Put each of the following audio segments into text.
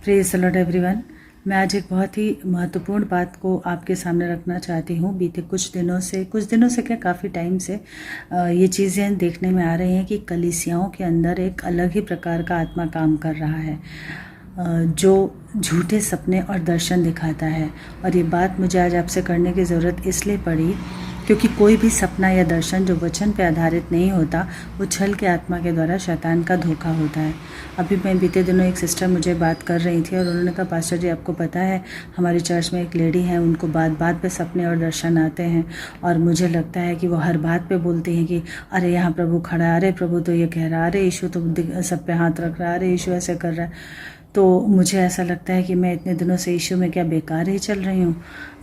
Praise the Lord everyone. मैं आज एक बहुत ही महत्वपूर्ण बात को आपके सामने रखना चाहती हूँ। बीते कुछ दिनों से क्या काफ़ी टाइम से ये चीज़ें देखने में आ रही हैं कि कलीसियाओं के अंदर एक अलग ही प्रकार का आत्मा काम कर रहा है जो झूठे सपने और दर्शन दिखाता है। और ये बात मुझे आज आपसे करने की ज़रूरत इसलिए पड़ी क्योंकि कोई भी सपना या दर्शन जो वचन पे आधारित नहीं होता वो छल के आत्मा के द्वारा शैतान का धोखा होता है। अभी मैं बीते दिनों एक सिस्टर मुझे बात कर रही थी और उन्होंने कहा, पास्टर जी आपको पता है हमारी चर्च में एक लेडी है, उनको बात बात पे सपने और दर्शन आते हैं और मुझे लगता है कि वो हर बात पे बोलती हैं कि अरे यहाँ प्रभु खड़ा है, अरे प्रभु तो ये कह रहा है, अरे यीशु तो सब पे हाथ रख रहा है, अरे यीशु ऐसे कर रहा है। तो मुझे ऐसा लगता है कि मैं इतने दिनों से यीशु में क्या बेकार ही चल रही हूँ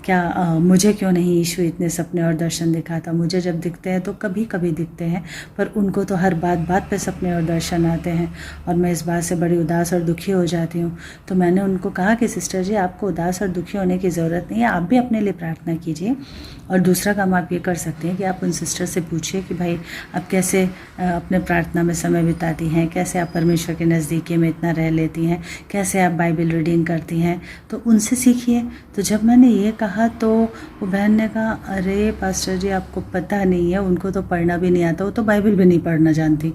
क्या? मुझे क्यों नहीं यीशु इतने सपने और दर्शन दिखाता? मुझे जब दिखते हैं तो कभी कभी दिखते हैं, पर उनको तो हर बात बात पे सपने और दर्शन आते हैं और मैं इस बात से बड़ी उदास और दुखी हो जाती हूँ। तो मैंने उनको कहा कि सिस्टर जी आपको उदास और दुखी होने की ज़रूरत नहीं है, आप भी अपने लिए प्रार्थना कीजिए। और दूसरा काम आप ये कर सकते हैं कि आप उन सिस्टर से पूछिए कि भाई आप कैसे अपने प्रार्थना में समय बिताती हैं, कैसे आप परमेश्वर के नज़दीकी में इतना रह लेती हैं, कैसे आप बाइबल रीडिंग करती हैं, तो उनसे सीखिए। तो जब मैंने ये कहा तो वो बहन ने कहा, अरे पास्टर जी आपको पता नहीं है, उनको तो पढ़ना भी नहीं आता, वो तो बाइबल भी नहीं पढ़ना जानती।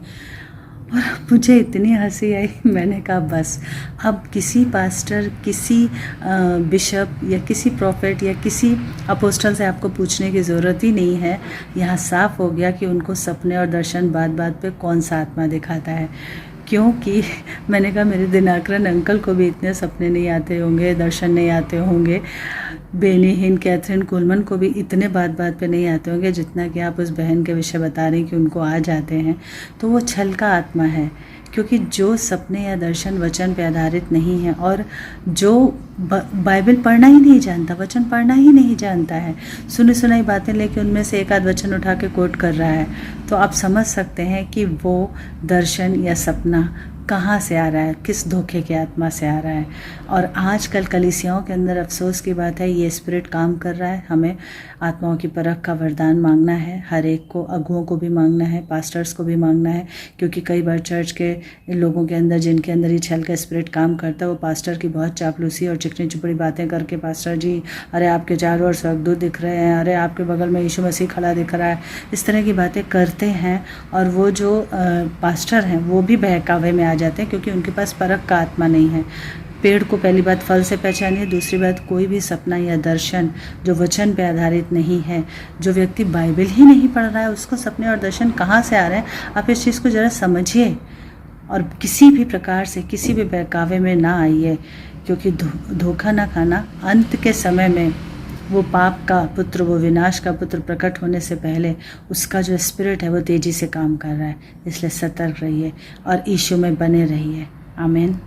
और मुझे इतनी हंसी आई। मैंने कहा बस अब किसी पास्टर, किसी बिशप या किसी प्रॉफिट या किसी अपोस्टल से आपको पूछने की ज़रूरत ही नहीं है। यहाँ साफ हो गया कि उनको सपने और दर्शन बात बात पे कौन सा आत्मा दिखाता है। क्योंकि मैंने कहा मेरे दिनाकरन अंकल को भी इतने सपने नहीं आते होंगे, दर्शन नहीं आते होंगे, बेनीहीन कैथरीन कुलमन को भी इतने बात बात पे नहीं आते होंगे जितना कि आप उस बहन के विषय बता रही कि उनको आ जाते हैं। तो वो छल का आत्मा है, क्योंकि जो सपने या दर्शन वचन पे आधारित नहीं है और जो बाइबल पढ़ना ही नहीं जानता, वचन पढ़ना ही नहीं जानता है, सुनी सुनाई बातें लेके उनमें से एक आध वचन उठा के कोट कर रहा है, तो आप समझ सकते हैं कि वो दर्शन या सपना कहाँ से आ रहा है, किस धोखे के आत्मा से आ रहा है। और आजकल कलीसियाओं के अंदर अफसोस की बात है, ये स्पिरिट काम कर रहा है। हमें आत्माओं की परख का वरदान मांगना है, हर एक को, अगुओं को भी मांगना है, पास्टर्स को भी मांगना है, क्योंकि कई बार चर्च के लोगों के अंदर जिनके अंदर ये छल का स्पिरिट काम करता है वो पास्टर की बहुत चापलूसी और चिकनी चुपड़ी बातें करके, पास्टर जी अरे आपके चारों ओर स्वर्गदूत दिख रहे हैं, अरे आपके बगल में यीशु मसीह खड़ा दिख रहा है, इस तरह की बातें करते हैं। और वो जो पास्टर हैं वो भी बहकावे में आ जाते हैं, क्योंकि उनके पास परख का आत्मा नहीं है। पेड़ को पहली बात फल से पहचानिए, दूसरी बात कोई भी सपना या दर्शन जो वचन पे आधारित नहीं है, जो व्यक्ति बाइबल ही नहीं पढ़ रहा है, उसको सपने और दर्शन कहाँ से आ रहे हैं? आप इस चीज़ को ज़रा समझिए और किसी भी प्रकार से किसी भी बहकावे में ना आइए, क्योंकि धोखा ना खाना। अंत के समय में वो पाप का पुत्र, वो विनाश का पुत्र प्रकट होने से पहले उसका जो स्पिरिट है वो तेज़ी से काम कर रहा है। इसलिए सतर्क रहिए और यीशु में बने रहिए। आमीन।